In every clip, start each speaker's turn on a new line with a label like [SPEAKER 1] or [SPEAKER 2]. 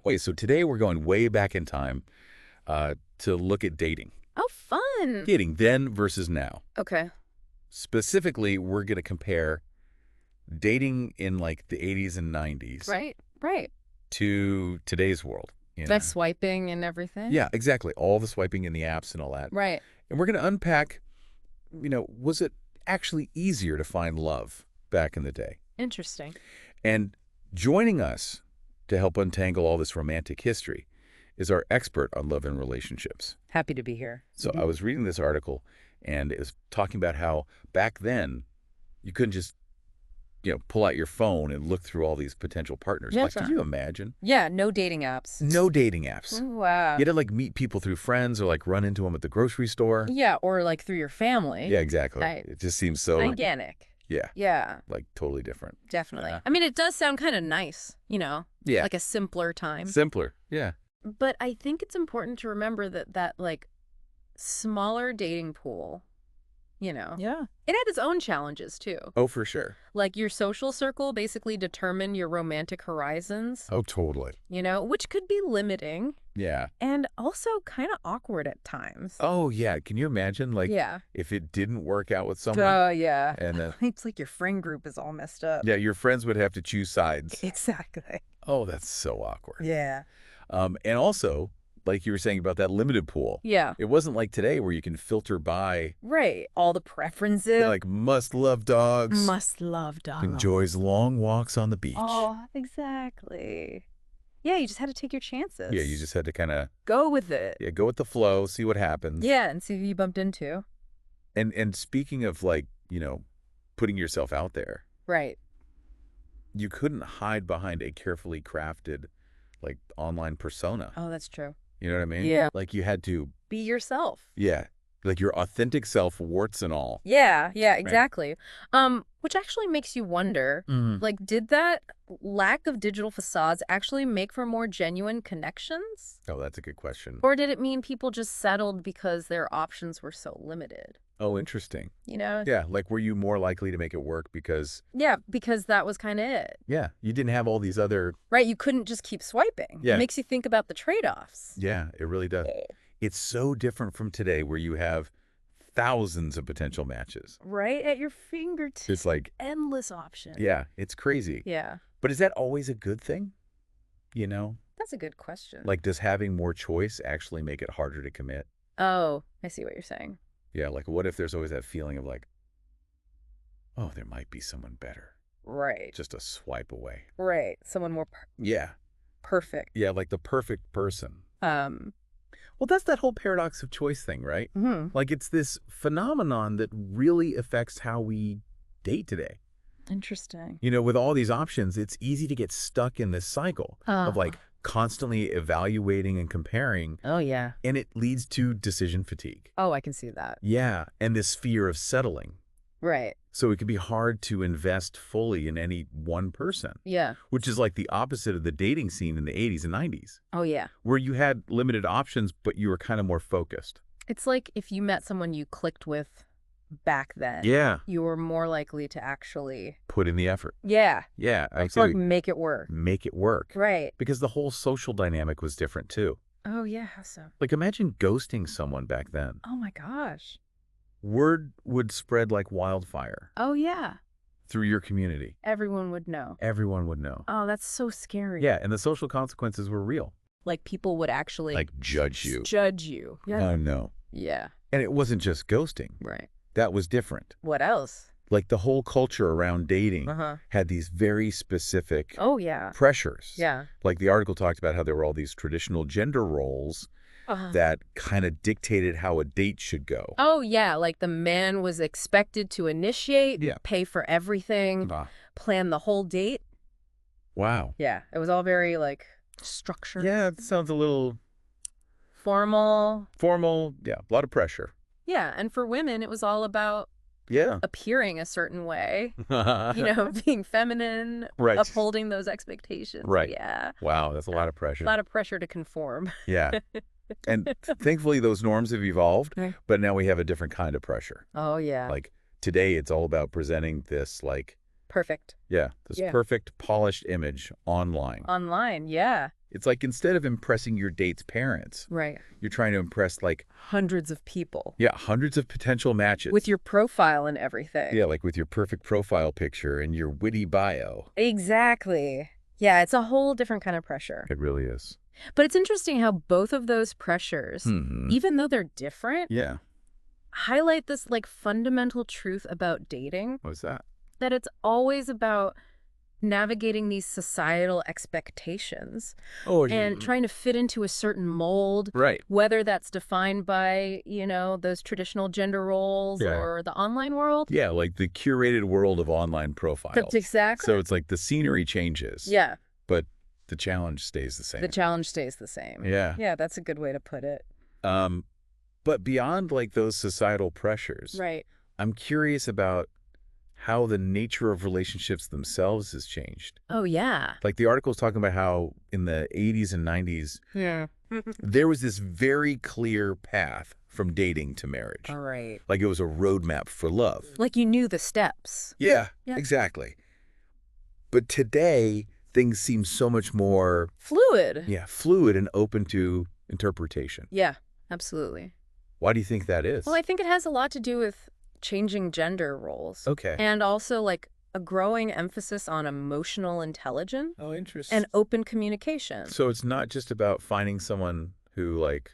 [SPEAKER 1] way. So today we're going way back in time to look at dating.
[SPEAKER 2] Oh, fun.
[SPEAKER 1] Dating then versus now.
[SPEAKER 2] Okay.
[SPEAKER 1] Specifically, we're going to compare dating in like the 80s and 90s
[SPEAKER 2] Right.
[SPEAKER 1] to today's world.
[SPEAKER 2] That swiping and everything?
[SPEAKER 1] Yeah, exactly. All the swiping in the apps and all that.
[SPEAKER 2] Right.
[SPEAKER 1] And we're going to unpack, was it actually easier to find love back in the day?
[SPEAKER 2] Interesting.
[SPEAKER 1] And joining us to help untangle all this romantic history is our expert on love and relationships.
[SPEAKER 2] Happy to be here.
[SPEAKER 1] So I was reading this article, and it was talking about how back then you couldn't just, pull out your phone and look through all these potential partners.
[SPEAKER 2] Yeah,
[SPEAKER 1] like,
[SPEAKER 2] sure.
[SPEAKER 1] Could you imagine?
[SPEAKER 2] Yeah, no dating apps.
[SPEAKER 1] No dating apps.
[SPEAKER 2] Wow.
[SPEAKER 1] You had to like meet people through friends or like run into them at the grocery store.
[SPEAKER 2] Yeah, or like through your family.
[SPEAKER 1] Yeah, exactly.
[SPEAKER 2] Right.
[SPEAKER 1] It just seems so,
[SPEAKER 2] Organic.
[SPEAKER 1] yeah,
[SPEAKER 2] Yeah,
[SPEAKER 1] like totally different.
[SPEAKER 2] definitely.
[SPEAKER 1] Yeah.
[SPEAKER 2] I mean, it does sound kind of nice,
[SPEAKER 1] Yeah.
[SPEAKER 2] like a simpler time.
[SPEAKER 1] Simpler. Yeah.
[SPEAKER 2] But I think it's important to remember that like smaller dating pool,
[SPEAKER 3] Yeah.
[SPEAKER 2] it had its own challenges too.
[SPEAKER 1] Oh, for sure.
[SPEAKER 2] Like your social circle basically determined your romantic horizons,
[SPEAKER 1] Oh, totally.
[SPEAKER 2] which could be limiting
[SPEAKER 1] Yeah.
[SPEAKER 2] and also kind of awkward at times.
[SPEAKER 1] Oh, yeah. Can you imagine, like,
[SPEAKER 2] Yeah.
[SPEAKER 1] if it didn't work out with someone?
[SPEAKER 3] Yeah.
[SPEAKER 1] And then,
[SPEAKER 3] It's like your friend group is all messed up.
[SPEAKER 1] yeah, your friends would have to choose sides.
[SPEAKER 3] Exactly.
[SPEAKER 1] Oh, that's so awkward.
[SPEAKER 3] Yeah.
[SPEAKER 1] And also, like you were saying about that limited pool,
[SPEAKER 2] Yeah.
[SPEAKER 1] it wasn't like today where you can filter by,
[SPEAKER 2] Right. All the preferences.
[SPEAKER 1] like, must love dogs,
[SPEAKER 3] Must love dog.
[SPEAKER 1] enjoys long walks on the beach.
[SPEAKER 2] Oh, exactly. Yeah, you just had to take your chances.
[SPEAKER 1] Yeah, you just had to kind of
[SPEAKER 2] go with it.
[SPEAKER 1] go with the flow, see what happens.
[SPEAKER 2] Yeah, and see who you bumped into.
[SPEAKER 1] And speaking of, like, putting yourself out there,
[SPEAKER 2] Right.
[SPEAKER 1] you couldn't hide behind a carefully crafted, like, online persona.
[SPEAKER 2] Oh, that's true.
[SPEAKER 1] You know what I mean?
[SPEAKER 2] Yeah.
[SPEAKER 1] Like, you had to,
[SPEAKER 2] Be yourself.
[SPEAKER 1] like your authentic self, warts and all.
[SPEAKER 2] Yeah, exactly. Which actually makes you wonder, like, did that lack of digital facades actually make for more genuine connections?
[SPEAKER 1] Oh, that's a good question.
[SPEAKER 2] Or did it mean people just settled because their options were so limited?
[SPEAKER 1] Oh, interesting.
[SPEAKER 2] Yeah,
[SPEAKER 1] Yeah, like, were you more likely to make it work because,
[SPEAKER 2] because that was kind of it.
[SPEAKER 1] you didn't have all these other,
[SPEAKER 2] Right, you couldn't just keep swiping.
[SPEAKER 1] Yeah.
[SPEAKER 2] It makes you think about the trade-offs.
[SPEAKER 1] yeah, it really does. It's so different from today where you have thousands of potential matches.
[SPEAKER 2] Right at your fingertips.
[SPEAKER 1] It's like,
[SPEAKER 2] Endless options.
[SPEAKER 1] yeah, it's crazy.
[SPEAKER 2] Yeah,
[SPEAKER 1] But is that always a good thing?
[SPEAKER 2] that's a good question.
[SPEAKER 1] Like, does having more choice actually make it harder to commit?
[SPEAKER 2] Oh, I see what you're saying.
[SPEAKER 1] Yeah, like, what if there's always that feeling of like, oh, there might be someone better,
[SPEAKER 2] Right.
[SPEAKER 1] just a swipe away.
[SPEAKER 2] Right. Someone more
[SPEAKER 1] Yeah,
[SPEAKER 2] perfect.
[SPEAKER 1] yeah, like the perfect person.
[SPEAKER 2] Um,
[SPEAKER 1] Well, that's that whole paradox of choice thing, right? Like, it's this phenomenon that really affects how we date today.
[SPEAKER 2] Interesting.
[SPEAKER 1] With all these options, it's easy to get stuck in this cycle of like constantly evaluating and comparing,
[SPEAKER 2] Oh, yeah.
[SPEAKER 1] and it leads to decision fatigue.
[SPEAKER 2] Oh, I can see that.
[SPEAKER 1] Yeah, and this fear of settling.
[SPEAKER 2] Right.
[SPEAKER 1] So it can be hard to invest fully in any one person,
[SPEAKER 2] Yeah.
[SPEAKER 1] which is like the opposite of the dating scene in the 80s and 90s,
[SPEAKER 2] Oh, yeah.
[SPEAKER 1] where you had limited options, but you were kind of more focused.
[SPEAKER 2] It's like if you met someone you clicked with back then.
[SPEAKER 1] Yeah.
[SPEAKER 2] You were more likely to actually.
[SPEAKER 1] Put in the effort.
[SPEAKER 2] Yeah.
[SPEAKER 1] Yeah.
[SPEAKER 2] Like
[SPEAKER 1] Actually,
[SPEAKER 2] make it work.
[SPEAKER 1] make it work.
[SPEAKER 2] Right.
[SPEAKER 1] Because the whole social dynamic was different too.
[SPEAKER 2] Oh, yeah. How so?
[SPEAKER 1] Like, imagine ghosting someone back then.
[SPEAKER 2] Oh, my gosh.
[SPEAKER 1] Word would spread like wildfire
[SPEAKER 2] Oh, yeah.
[SPEAKER 1] through your community.
[SPEAKER 2] Everyone would know.
[SPEAKER 1] Everyone would know.
[SPEAKER 2] Oh, that's so scary.
[SPEAKER 1] Yeah, and the social consequences were real.
[SPEAKER 2] Like people would actually.
[SPEAKER 1] Like, judge you.
[SPEAKER 2] Judge you. Yeah.
[SPEAKER 1] No.
[SPEAKER 2] Yeah.
[SPEAKER 1] And it wasn't just ghosting.
[SPEAKER 2] Right.
[SPEAKER 1] That was different.
[SPEAKER 2] What else?
[SPEAKER 1] Like, the whole culture around dating
[SPEAKER 2] Uh-huh.
[SPEAKER 1] had these very specific
[SPEAKER 2] Oh, yeah.
[SPEAKER 1] pressures.
[SPEAKER 2] Yeah.
[SPEAKER 1] Like, the article talked about how there were all these traditional gender roles that kind of dictated how a date should go.
[SPEAKER 2] Oh, yeah. Like the man was expected to initiate,
[SPEAKER 1] Yeah.
[SPEAKER 2] pay for everything,
[SPEAKER 1] Ah,
[SPEAKER 2] plan the whole date.
[SPEAKER 1] wow.
[SPEAKER 2] Yeah. It was all very like structured.
[SPEAKER 1] Yeah, it sounds a little
[SPEAKER 2] Formal.
[SPEAKER 1] formal. Yeah, a lot of pressure.
[SPEAKER 2] Yeah. And for women, it was all about
[SPEAKER 1] Yeah.
[SPEAKER 2] appearing a certain way, being feminine,
[SPEAKER 1] Right.
[SPEAKER 2] upholding those expectations.
[SPEAKER 1] Right.
[SPEAKER 2] Yeah.
[SPEAKER 1] Wow, that's a lot of pressure.
[SPEAKER 2] A lot of pressure to conform.
[SPEAKER 1] Yeah. And thankfully, those norms have evolved,
[SPEAKER 2] Right.
[SPEAKER 1] but now we have a different kind of pressure.
[SPEAKER 2] Oh, yeah.
[SPEAKER 1] Like, today, it's all about presenting this, like,
[SPEAKER 2] Perfect.
[SPEAKER 1] this
[SPEAKER 2] Yeah.
[SPEAKER 1] perfect, polished image online.
[SPEAKER 2] Online. Yeah.
[SPEAKER 1] It's like instead of impressing your date's parents,
[SPEAKER 2] Right.
[SPEAKER 1] you're trying to impress like,
[SPEAKER 2] Hundreds of people.
[SPEAKER 1] yeah, hundreds of potential matches.
[SPEAKER 2] With your profile and everything.
[SPEAKER 1] Yeah, like with your perfect profile picture and your witty bio.
[SPEAKER 2] Exactly. Yeah, it's a whole different kind of pressure.
[SPEAKER 1] It really is.
[SPEAKER 2] But it's interesting how both of those pressures,
[SPEAKER 1] Hmm.
[SPEAKER 2] even though they're different,
[SPEAKER 1] Yeah.
[SPEAKER 2] highlight this like fundamental truth about dating,
[SPEAKER 1] What's that?
[SPEAKER 2] that it's always about navigating these societal expectations
[SPEAKER 1] Oh,
[SPEAKER 2] and trying to fit into a certain mold,
[SPEAKER 1] right.
[SPEAKER 2] whether that's defined by, those traditional gender roles
[SPEAKER 1] Yeah.
[SPEAKER 2] or the online world.
[SPEAKER 1] Yeah, like the curated world of online profiles.
[SPEAKER 2] That's exactly.
[SPEAKER 1] So it's like the scenery changes.
[SPEAKER 2] Yeah,
[SPEAKER 1] But the challenge stays the same.
[SPEAKER 2] the challenge stays the same.
[SPEAKER 1] Yeah.
[SPEAKER 2] Yeah, that's a good way to put it.
[SPEAKER 1] But beyond like those societal pressures,
[SPEAKER 2] Right.
[SPEAKER 1] I'm curious about how the nature of relationships themselves has changed.
[SPEAKER 2] Oh, yeah.
[SPEAKER 1] Like the article's talking about how in the 80s and 90s,
[SPEAKER 2] Yeah.
[SPEAKER 1] there was this very clear path from dating to marriage.
[SPEAKER 2] All right.
[SPEAKER 1] Like it was a roadmap for love.
[SPEAKER 2] Like you knew the steps.
[SPEAKER 1] Yeah,
[SPEAKER 2] Yeah.
[SPEAKER 1] exactly. But today, things seem so much more,
[SPEAKER 2] Fluid.
[SPEAKER 1] fluid and open to interpretation.
[SPEAKER 2] Yeah, absolutely.
[SPEAKER 1] Why do you think that is?
[SPEAKER 2] Well, I think it has a lot to do with changing gender roles.
[SPEAKER 1] Okay.
[SPEAKER 2] And also like a growing emphasis on emotional intelligence
[SPEAKER 1] Oh, interesting.
[SPEAKER 2] and open communication.
[SPEAKER 1] So it's not just about finding someone who like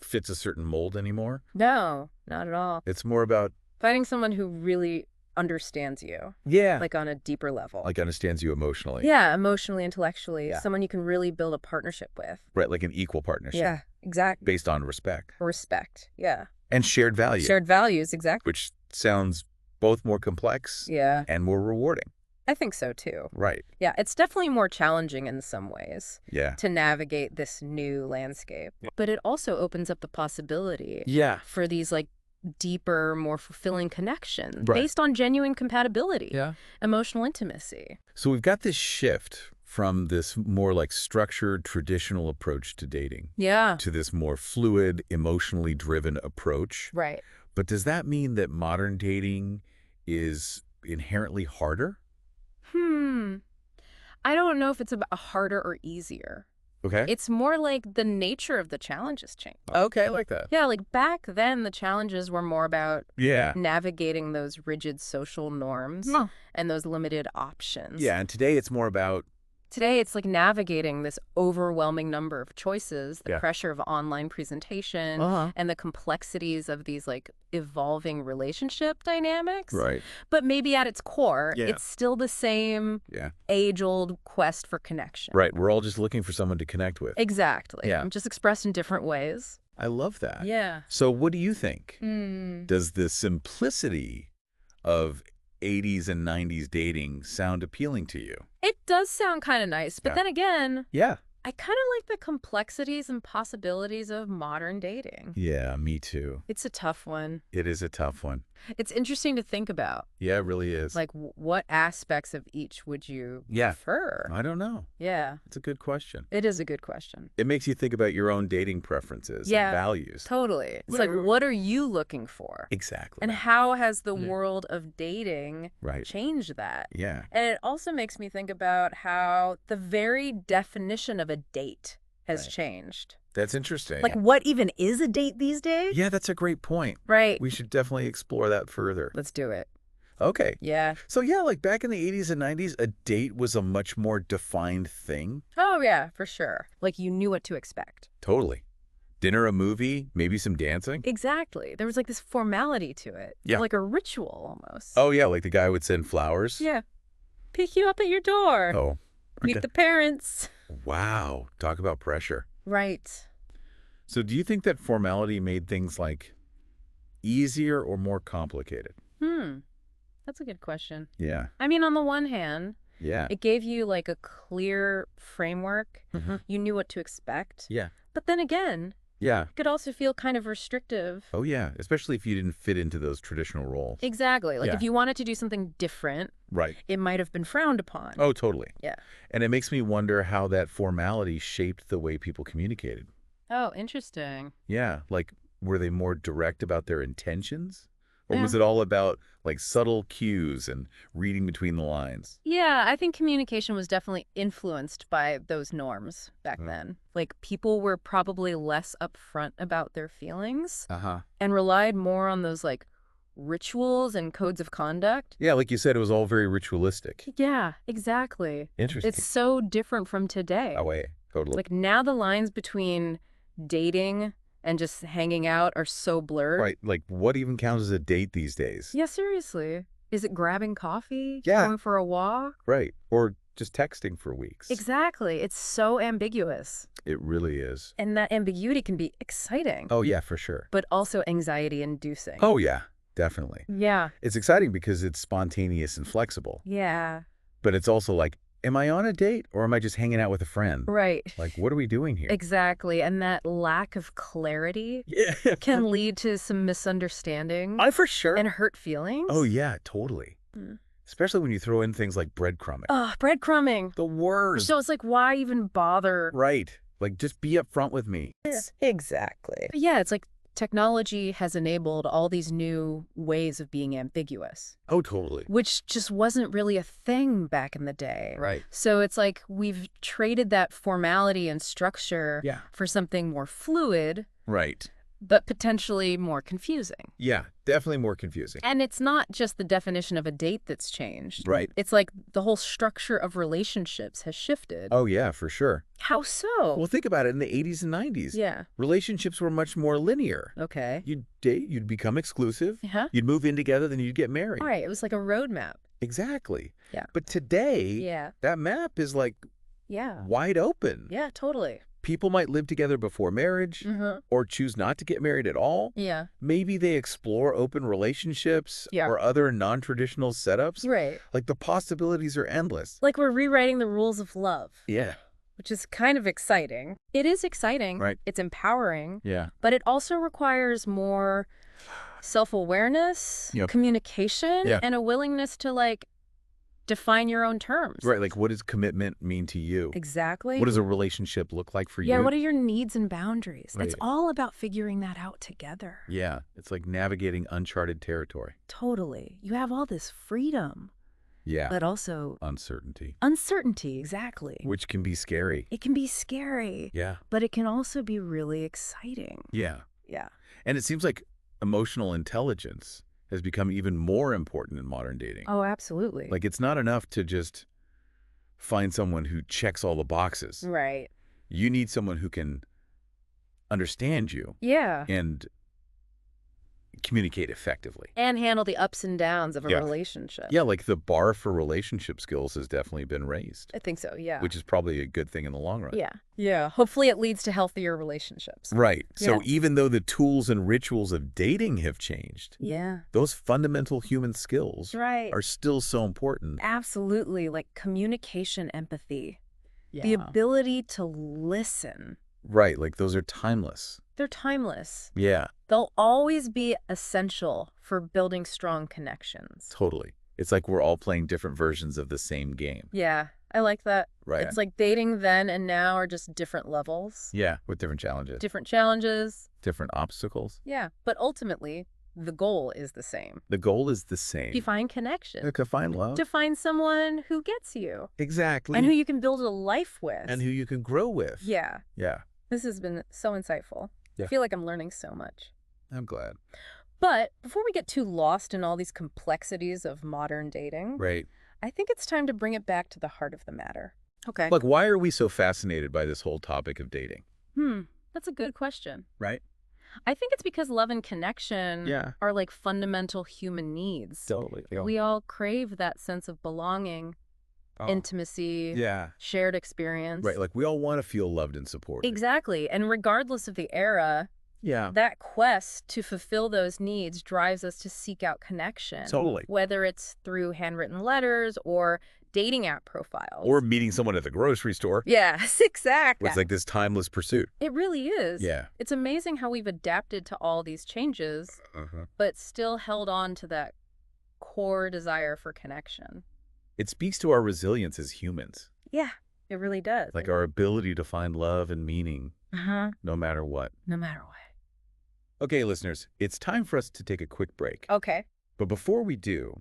[SPEAKER 1] fits a certain mold anymore.
[SPEAKER 2] No, not at all.
[SPEAKER 1] It's more about
[SPEAKER 2] Finding someone who really understands you,
[SPEAKER 1] like
[SPEAKER 2] like on a deeper level.
[SPEAKER 1] understands you emotionally.
[SPEAKER 2] Yeah, emotionally, intellectually.
[SPEAKER 1] Yeah.
[SPEAKER 2] Someone you can really build a partnership with.
[SPEAKER 1] Right, like an equal partnership.
[SPEAKER 2] Yeah, exactly.
[SPEAKER 1] Based on respect
[SPEAKER 2] Respect. Yeah.
[SPEAKER 1] and shared value,
[SPEAKER 2] Shared values, exactly.
[SPEAKER 1] which sounds both more complex
[SPEAKER 2] Yeah,
[SPEAKER 1] and more rewarding.
[SPEAKER 2] I think so too.
[SPEAKER 1] Right.
[SPEAKER 2] Yeah, it's definitely more challenging in some ways
[SPEAKER 1] Yeah.
[SPEAKER 2] to navigate this new landscape. But it also opens up the possibility
[SPEAKER 1] Yeah.
[SPEAKER 2] for these like deeper, more fulfilling connections
[SPEAKER 1] Right.
[SPEAKER 2] based on genuine compatibility,
[SPEAKER 1] Yeah.
[SPEAKER 2] emotional intimacy.
[SPEAKER 1] So we've got this shift from this more like structured, traditional approach to dating
[SPEAKER 2] Yeah.
[SPEAKER 1] to this more fluid, emotionally driven approach.
[SPEAKER 2] Right.
[SPEAKER 1] But does that mean that modern dating is inherently harder?
[SPEAKER 2] I don't know if it's about harder or easier.
[SPEAKER 1] Okay.
[SPEAKER 2] It's more like the nature of the challenges change.
[SPEAKER 1] Okay, I like that.
[SPEAKER 2] Yeah, like back then, the challenges were more about
[SPEAKER 1] Yeah.
[SPEAKER 2] navigating those rigid social norms
[SPEAKER 1] No.
[SPEAKER 2] and those limited options.
[SPEAKER 1] Yeah, and today it's more about
[SPEAKER 2] Today, it's like navigating this overwhelming number of choices, the
[SPEAKER 1] Yeah.
[SPEAKER 2] pressure of online presentation, and the complexities of these like evolving relationship dynamics.
[SPEAKER 1] right.
[SPEAKER 2] But maybe at its core,
[SPEAKER 1] Yeah.
[SPEAKER 2] it's still the same
[SPEAKER 1] Yeah.
[SPEAKER 2] age-old quest for connection.
[SPEAKER 1] Right. We're all just looking for someone to connect with.
[SPEAKER 2] Exactly.
[SPEAKER 1] Yeah.
[SPEAKER 2] Just expressed in different ways.
[SPEAKER 1] I love that.
[SPEAKER 2] Yeah.
[SPEAKER 1] So what do you think?
[SPEAKER 2] Mm.
[SPEAKER 1] Does the simplicity of 80s and 90s dating sound appealing to you?
[SPEAKER 2] It does sound kind of nice, but
[SPEAKER 1] Yeah.
[SPEAKER 2] then again,
[SPEAKER 1] Yeah.
[SPEAKER 2] I kind of like the complexities and possibilities of modern dating.
[SPEAKER 1] Yeah, me too.
[SPEAKER 2] It's a tough one.
[SPEAKER 1] It is a tough one.
[SPEAKER 2] It's interesting to think about.
[SPEAKER 1] Yeah, it really is.
[SPEAKER 2] Like, what aspects of each would you
[SPEAKER 1] Yeah.
[SPEAKER 2] prefer?
[SPEAKER 1] I don't know.
[SPEAKER 2] Yeah,
[SPEAKER 1] It's a good question.
[SPEAKER 2] it is a good question.
[SPEAKER 1] It makes you think about your own dating preferences
[SPEAKER 2] Yeah.
[SPEAKER 1] and values.
[SPEAKER 2] Totally. It's like, what are you looking for?
[SPEAKER 1] Exactly.
[SPEAKER 2] And how has the
[SPEAKER 1] Yeah.
[SPEAKER 2] world of dating
[SPEAKER 1] Right.
[SPEAKER 2] changed that?
[SPEAKER 1] Yeah.
[SPEAKER 2] And it also makes me think about how the very definition of a date has
[SPEAKER 1] Right.
[SPEAKER 2] changed.
[SPEAKER 1] That's interesting.
[SPEAKER 2] Like, what even is a date these days?
[SPEAKER 1] yeah, that's a great point.
[SPEAKER 2] Right.
[SPEAKER 1] We should definitely explore that further.
[SPEAKER 2] Let's do it.
[SPEAKER 1] Okay.
[SPEAKER 2] Yeah.
[SPEAKER 1] So yeah, like back in the 80s and 90s, a date was a much more defined thing.
[SPEAKER 2] Oh, yeah, for sure. Like, you knew what to expect.
[SPEAKER 1] Totally. Dinner, a movie, maybe some dancing.
[SPEAKER 2] Exactly. There was like this formality to it.
[SPEAKER 1] Yeah.
[SPEAKER 2] Like a ritual almost.
[SPEAKER 1] Oh yeah, like the guy would send flowers.
[SPEAKER 2] Yeah. Pick you up at your door.
[SPEAKER 1] Oh.
[SPEAKER 2] Meet
[SPEAKER 1] okay.
[SPEAKER 2] the parents.
[SPEAKER 1] Wow. Talk about pressure.
[SPEAKER 2] Right.
[SPEAKER 1] So do you think that formality made things like easier or more complicated?
[SPEAKER 2] That's a good question.
[SPEAKER 1] Yeah.
[SPEAKER 2] I mean, on the one hand,
[SPEAKER 1] Yeah.
[SPEAKER 2] it gave you like a clear framework.
[SPEAKER 1] Mhm.
[SPEAKER 2] You knew what to expect.
[SPEAKER 1] Yeah.
[SPEAKER 2] But then again,
[SPEAKER 1] Yeah.
[SPEAKER 2] it could also feel kind of restrictive.
[SPEAKER 1] Oh yeah. Especially if you didn't fit into those traditional roles.
[SPEAKER 2] Exactly. Like
[SPEAKER 1] Yeah.
[SPEAKER 2] if you wanted to do something different,
[SPEAKER 1] Right.
[SPEAKER 2] it might have been frowned upon.
[SPEAKER 1] Oh, totally.
[SPEAKER 2] Yeah.
[SPEAKER 1] And it makes me wonder how that formality shaped the way people communicated.
[SPEAKER 2] Oh, interesting.
[SPEAKER 1] Yeah. Like, were they more direct about their intentions? Or was
[SPEAKER 2] Yeah.
[SPEAKER 1] it all about like subtle cues and reading between the lines?
[SPEAKER 2] Yeah, I think communication was definitely influenced by those norms back
[SPEAKER 1] Mm.
[SPEAKER 2] then. Like, people were probably less upfront about their feelings
[SPEAKER 1] Uh-huh.
[SPEAKER 2] and relied more on those, like, rituals and codes of conduct.
[SPEAKER 1] Yeah, like you said, it was all very ritualistic.
[SPEAKER 2] Yeah, exactly.
[SPEAKER 1] Interesting.
[SPEAKER 2] It's so different from today.
[SPEAKER 1] Oh, wait, totally.
[SPEAKER 2] Like, now the lines between dating and just hanging out are so blurred.
[SPEAKER 1] Right, like what even counts as a date these days?
[SPEAKER 2] Yeah, seriously. Is it grabbing coffee?
[SPEAKER 1] Yeah.
[SPEAKER 2] Going for a walk?
[SPEAKER 1] Right, or just texting for weeks.
[SPEAKER 2] Exactly. It's so ambiguous.
[SPEAKER 1] It really is.
[SPEAKER 2] And that ambiguity can be exciting,
[SPEAKER 1] Oh, yeah, for sure.
[SPEAKER 2] but also anxiety-inducing.
[SPEAKER 1] Oh, yeah, definitely.
[SPEAKER 2] Yeah.
[SPEAKER 1] It's exciting because it's spontaneous and flexible,
[SPEAKER 2] Yeah.
[SPEAKER 1] but it's also like, am I on a date or am I just hanging out with a friend?
[SPEAKER 2] Right.
[SPEAKER 1] Like, what are we doing here?
[SPEAKER 2] Exactly. And that lack of clarity
[SPEAKER 1] Yeah.
[SPEAKER 2] can lead to some misunderstandings
[SPEAKER 1] I for sure.
[SPEAKER 2] and hurt feelings.
[SPEAKER 1] Oh, yeah, totally.
[SPEAKER 2] Mm.
[SPEAKER 1] Especially when you throw in things like breadcrumbing.
[SPEAKER 2] Oh, breadcrumbing.
[SPEAKER 1] The worst.
[SPEAKER 2] So it's like, why even bother?
[SPEAKER 1] Right. Like, just be upfront with me.
[SPEAKER 3] Exactly.
[SPEAKER 2] But yeah, it's like technology has enabled all these new ways of being ambiguous,
[SPEAKER 1] Oh, totally.
[SPEAKER 2] which just wasn't really a thing back in the day.
[SPEAKER 1] Right.
[SPEAKER 2] So it's like we've traded that formality and structure
[SPEAKER 1] Yeah.
[SPEAKER 2] for something more fluid,
[SPEAKER 1] Right.
[SPEAKER 2] but potentially more confusing.
[SPEAKER 1] Yeah, definitely more confusing.
[SPEAKER 2] And it's not just the definition of a date that's changed.
[SPEAKER 1] Right.
[SPEAKER 2] It's like the whole structure of relationships has shifted.
[SPEAKER 1] Oh, yeah, for sure.
[SPEAKER 2] How so?
[SPEAKER 1] Well, think about it. In the 80s and 90s,
[SPEAKER 2] Yeah.
[SPEAKER 1] relationships were much more linear.
[SPEAKER 2] Okay.
[SPEAKER 1] You'd date, you'd become exclusive,
[SPEAKER 2] Yeah.
[SPEAKER 1] you'd move in together, then you'd get married.
[SPEAKER 2] All right. It was like a roadmap.
[SPEAKER 1] Exactly.
[SPEAKER 2] Yeah.
[SPEAKER 1] But today,
[SPEAKER 2] Yeah.
[SPEAKER 1] that map is like
[SPEAKER 2] Yeah.
[SPEAKER 1] wide open.
[SPEAKER 2] Yeah, totally.
[SPEAKER 1] People might live together before marriage
[SPEAKER 2] Mm-hmm.
[SPEAKER 1] or choose not to get married at all.
[SPEAKER 2] Yeah.
[SPEAKER 1] Maybe they explore open relationships
[SPEAKER 2] Yeah.
[SPEAKER 1] or other non-traditional setups.
[SPEAKER 2] Right.
[SPEAKER 1] Like the possibilities are endless.
[SPEAKER 2] Like we're rewriting the rules of love,
[SPEAKER 1] Yeah.
[SPEAKER 2] which is kind of exciting. It is exciting.
[SPEAKER 1] Right.
[SPEAKER 2] It's empowering,
[SPEAKER 1] Yeah.
[SPEAKER 2] but it also requires more self-awareness,
[SPEAKER 1] Yep.
[SPEAKER 2] communication,
[SPEAKER 1] Yeah.
[SPEAKER 2] and a willingness to like define your own terms.
[SPEAKER 1] Right. Like, what does commitment mean to you?
[SPEAKER 2] Exactly.
[SPEAKER 1] What does a relationship look like for you?
[SPEAKER 2] Yeah, what are your needs and boundaries?
[SPEAKER 1] Right.
[SPEAKER 2] It's all about figuring that out together.
[SPEAKER 1] Yeah. It's like navigating uncharted territory.
[SPEAKER 2] Totally. You have all this freedom,
[SPEAKER 1] Yeah.
[SPEAKER 2] but also
[SPEAKER 1] Uncertainty,
[SPEAKER 2] uncertainty, exactly.
[SPEAKER 1] which can be scary.
[SPEAKER 2] It can be scary,
[SPEAKER 1] Yeah.
[SPEAKER 2] but it can also be really exciting.
[SPEAKER 1] Yeah.
[SPEAKER 2] Yeah.
[SPEAKER 1] And it seems like emotional intelligence has become even more important in modern dating.
[SPEAKER 2] Oh, absolutely.
[SPEAKER 1] Like, it's not enough to just find someone who checks all the boxes.
[SPEAKER 2] Right.
[SPEAKER 1] You need someone who can understand you
[SPEAKER 2] Yeah.
[SPEAKER 1] and communicate effectively.
[SPEAKER 2] And handle the ups and downs of a
[SPEAKER 1] Yeah.
[SPEAKER 2] relationship.
[SPEAKER 1] Yeah, like the bar for relationship skills has definitely been raised,
[SPEAKER 2] I think so, yeah.
[SPEAKER 1] which is probably a good thing in the long run.
[SPEAKER 2] Yeah. Yeah. Hopefully it leads to healthier relationships.
[SPEAKER 1] Right. So
[SPEAKER 2] Yeah.
[SPEAKER 1] even though the tools and rituals of dating have changed,
[SPEAKER 2] Yeah.
[SPEAKER 1] those fundamental human skills
[SPEAKER 2] Right.
[SPEAKER 1] are still so important.
[SPEAKER 2] Absolutely. Like communication, empathy, the
[SPEAKER 3] Yeah.
[SPEAKER 2] ability to listen.
[SPEAKER 1] Right. Like those are timeless.
[SPEAKER 2] They're timeless.
[SPEAKER 1] Yeah,
[SPEAKER 2] They'll always be essential for building strong connections.
[SPEAKER 1] totally. It's like we're all playing different versions of the same game.
[SPEAKER 2] Yeah. I like that.
[SPEAKER 1] Right.
[SPEAKER 2] It's like dating then and now are just different levels,
[SPEAKER 1] Yeah, with different challenges,
[SPEAKER 2] different challenges.
[SPEAKER 1] different obstacles.
[SPEAKER 2] Yeah. But ultimately, the goal is the same.
[SPEAKER 1] The goal is the same.
[SPEAKER 2] Define connection.
[SPEAKER 1] To find love.
[SPEAKER 2] To find someone who gets you
[SPEAKER 1] Exactly.
[SPEAKER 2] and who you can build a life with.
[SPEAKER 1] And who you can grow with.
[SPEAKER 2] Yeah.
[SPEAKER 1] Yeah,
[SPEAKER 2] This has been so insightful.
[SPEAKER 1] Yeah.
[SPEAKER 2] I feel like I'm learning so much.
[SPEAKER 1] I'm glad.
[SPEAKER 2] But before we get too lost in all these complexities of modern dating,
[SPEAKER 1] Right.
[SPEAKER 2] I think it's time to bring it back to the heart of the matter. Okay.
[SPEAKER 1] Look, why are we so fascinated by this whole topic of dating?
[SPEAKER 2] That's a good question.
[SPEAKER 1] Right?
[SPEAKER 2] I think it's because love and connection
[SPEAKER 1] Yeah.
[SPEAKER 2] are like fundamental human needs.
[SPEAKER 1] Totally.
[SPEAKER 2] We all crave that sense of belonging, intimacy,
[SPEAKER 1] Yeah.
[SPEAKER 2] shared experience.
[SPEAKER 1] Right. Like we all want to feel loved and supported.
[SPEAKER 2] Exactly. And regardless of the era,
[SPEAKER 1] Yeah.
[SPEAKER 2] that quest to fulfill those needs drives us to seek out connection.
[SPEAKER 1] Totally.
[SPEAKER 2] Whether it's through handwritten letters or dating app profiles.
[SPEAKER 1] Or meeting someone at the grocery store.
[SPEAKER 2] Yes, exactly.
[SPEAKER 1] It's like this timeless pursuit.
[SPEAKER 2] It really is.
[SPEAKER 1] Yeah.
[SPEAKER 2] It's amazing how we've adapted to all these changes, but still held on to that core desire for connection.
[SPEAKER 1] It speaks to our resilience as humans.
[SPEAKER 2] Yeah, it really does.
[SPEAKER 1] Like our ability to find love and meaning
[SPEAKER 2] Uh-huh.
[SPEAKER 1] no matter what.
[SPEAKER 2] No matter what.
[SPEAKER 1] Okay, listeners, it's time for us to take a quick break.
[SPEAKER 2] Okay.
[SPEAKER 1] But before we do,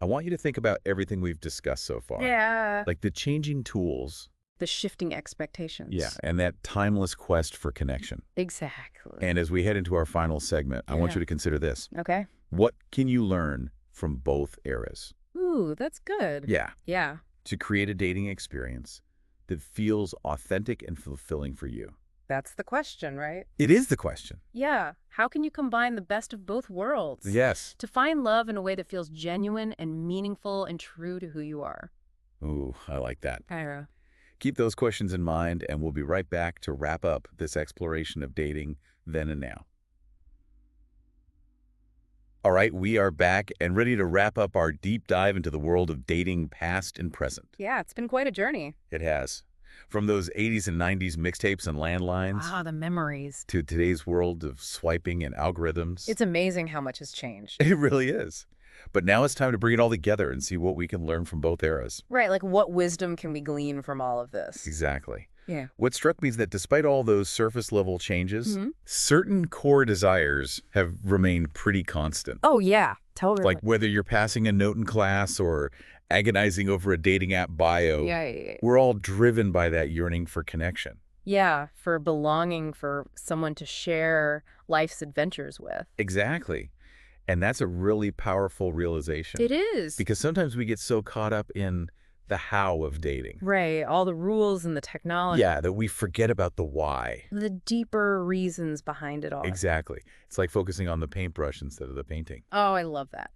[SPEAKER 1] I want you to think about everything we've discussed so far.
[SPEAKER 2] Yeah.
[SPEAKER 1] Like the changing tools,
[SPEAKER 3] The shifting expectations.
[SPEAKER 1] yeah, and that timeless quest for connection.
[SPEAKER 2] Exactly.
[SPEAKER 1] And as we head into our final segment, I want
[SPEAKER 2] Yeah.
[SPEAKER 1] you to consider this.
[SPEAKER 2] Okay.
[SPEAKER 1] What can you learn from both eras?
[SPEAKER 2] Ooh, that's good.
[SPEAKER 1] Yeah,
[SPEAKER 2] Yeah.
[SPEAKER 1] to create a dating experience that feels authentic and fulfilling for you.
[SPEAKER 3] That's the question, right?
[SPEAKER 1] It is the question.
[SPEAKER 2] Yeah. How can you combine the best of both worlds?
[SPEAKER 1] Yes.
[SPEAKER 2] To find love in a way that feels genuine and meaningful and true to who you are.
[SPEAKER 1] Ooh, I like that.
[SPEAKER 2] Kyra.
[SPEAKER 1] Keep those questions in mind, and we'll be right back to wrap up this exploration of dating then and now. All right, we are back and ready to wrap up our deep dive into the world of dating past and present.
[SPEAKER 2] Yeah, it's been quite a journey.
[SPEAKER 1] It has. From those 80s and 90s mixtapes and landlines
[SPEAKER 3] Ah, the memories.
[SPEAKER 1] to today's world of swiping and algorithms.
[SPEAKER 2] It's amazing how much has changed.
[SPEAKER 1] It really is. But now it's time to bring it all together and see what we can learn from both eras.
[SPEAKER 2] Right, like what wisdom can we glean from all of this?
[SPEAKER 1] Exactly.
[SPEAKER 2] Yeah.
[SPEAKER 1] What struck me is that despite all those surface-level changes,
[SPEAKER 2] Mhm.
[SPEAKER 1] certain core desires have remained pretty constant.
[SPEAKER 2] Oh, yeah. Totally.
[SPEAKER 1] Like whether you're passing a note in class or agonizing over a dating app bio,
[SPEAKER 2] yeah.
[SPEAKER 1] we're all driven by that yearning for connection.
[SPEAKER 2] Yeah, for belonging, for someone to share life's adventures with.
[SPEAKER 1] Exactly. And that's a really powerful realization.
[SPEAKER 2] It is.
[SPEAKER 1] Because sometimes we get so caught up in the how of dating.
[SPEAKER 2] Right, all the rules and the technology.
[SPEAKER 1] Yeah, that we forget about the why.
[SPEAKER 2] The deeper reasons behind it all.
[SPEAKER 1] Exactly. It's like focusing on the paintbrush instead of the painting.
[SPEAKER 2] Oh, I love that.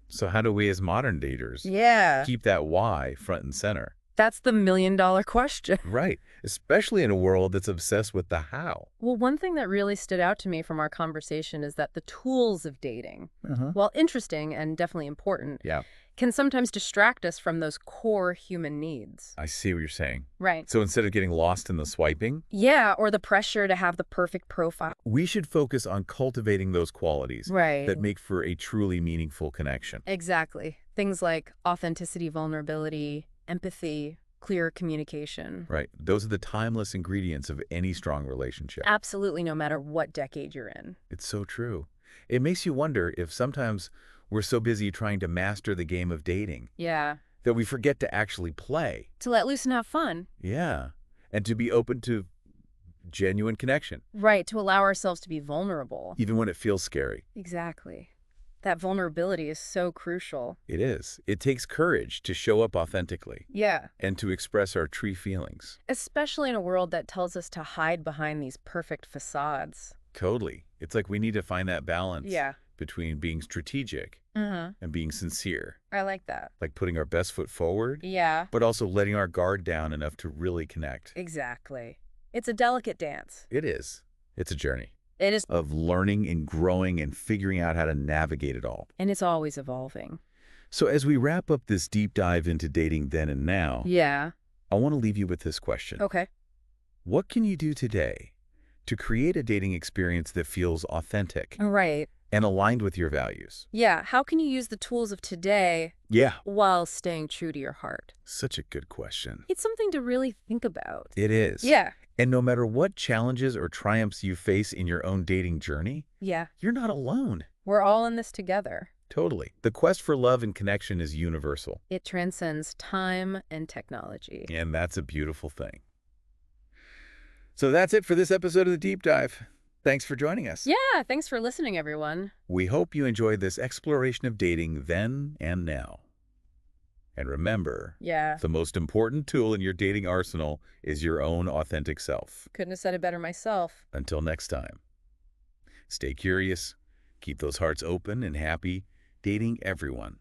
[SPEAKER 1] So how do we as modern daters
[SPEAKER 3] Yeah.
[SPEAKER 1] keep that why front and center?
[SPEAKER 2] That's the million-dollar question.
[SPEAKER 1] Right. Especially in a world that's obsessed with the how.
[SPEAKER 2] Well, one thing that really stood out to me from our conversation is that the tools of dating,
[SPEAKER 1] Uh-huh.
[SPEAKER 2] while interesting and definitely important,
[SPEAKER 1] Yeah,
[SPEAKER 2] can sometimes distract us from those core human needs.
[SPEAKER 1] I see what you're saying.
[SPEAKER 2] Right.
[SPEAKER 1] So instead of getting lost in the swiping,
[SPEAKER 2] Yeah, or the pressure to have the perfect profile.
[SPEAKER 1] we should focus on cultivating those qualities
[SPEAKER 2] Right.
[SPEAKER 1] that make for a truly meaningful connection.
[SPEAKER 2] Exactly. Things like authenticity, vulnerability, empathy, clear communication.
[SPEAKER 1] Right. Those are the timeless ingredients of any strong relationship.
[SPEAKER 2] Absolutely, no matter what decade you're in.
[SPEAKER 1] It's so true. It makes you wonder if sometimes we're so busy trying to master the game of dating
[SPEAKER 2] Yeah.
[SPEAKER 1] that we forget to actually play.
[SPEAKER 2] To let loose and have fun.
[SPEAKER 1] Yeah. And to be open to genuine connection,
[SPEAKER 2] Right, to allow ourselves to be vulnerable.
[SPEAKER 1] even when it feels scary.
[SPEAKER 2] Exactly. That vulnerability is so crucial.
[SPEAKER 1] It is. It takes courage to show up authentically
[SPEAKER 2] Yeah.
[SPEAKER 1] and to express our true feelings.
[SPEAKER 2] Especially in a world that tells us to hide behind these perfect facades.
[SPEAKER 1] Totally. It's like we need to find that balance
[SPEAKER 2] Yeah.
[SPEAKER 1] between being strategic
[SPEAKER 2] Uh-huh.
[SPEAKER 1] and being sincere,
[SPEAKER 2] I like that.
[SPEAKER 1] like putting our best foot forward,
[SPEAKER 2] Yeah.
[SPEAKER 1] but also letting our guard down enough to really connect.
[SPEAKER 2] Exactly. It's a delicate dance.
[SPEAKER 1] It is. It's a journey
[SPEAKER 2] It is,
[SPEAKER 1] of learning and growing and figuring out how to navigate it all.
[SPEAKER 2] and it's always evolving.
[SPEAKER 1] So as we wrap up this deep dive into dating then and now,
[SPEAKER 2] Yeah.
[SPEAKER 1] I want to leave you with this question.
[SPEAKER 2] Okay.
[SPEAKER 1] What can you do today to create a dating experience that feels authentic
[SPEAKER 2] Right.
[SPEAKER 1] and aligned with your values?
[SPEAKER 2] Yeah. How can you use the tools of today
[SPEAKER 1] Yeah.
[SPEAKER 2] while staying true to your heart?
[SPEAKER 1] Such a good question.
[SPEAKER 2] It's something to really think about.
[SPEAKER 1] It is.
[SPEAKER 2] Yeah.
[SPEAKER 1] And no matter what challenges or triumphs you face in your own dating journey,
[SPEAKER 2] Yeah.
[SPEAKER 1] you're not alone.
[SPEAKER 2] We're all in this together.
[SPEAKER 1] Totally. The quest for love and connection is universal,
[SPEAKER 2] It transcends time and technology.
[SPEAKER 1] and that's a beautiful thing. So that's it for this episode of The Deep Dive. Thanks for joining us.
[SPEAKER 2] Yeah. Thanks for listening, everyone.
[SPEAKER 1] We hope you enjoyed this exploration of dating then and now. And remember,
[SPEAKER 2] Yeah.
[SPEAKER 1] the most important tool in your dating arsenal is your own authentic self.
[SPEAKER 2] Couldn't have said it better myself.
[SPEAKER 1] Until next time, stay curious, keep those hearts open and happy, dating everyone.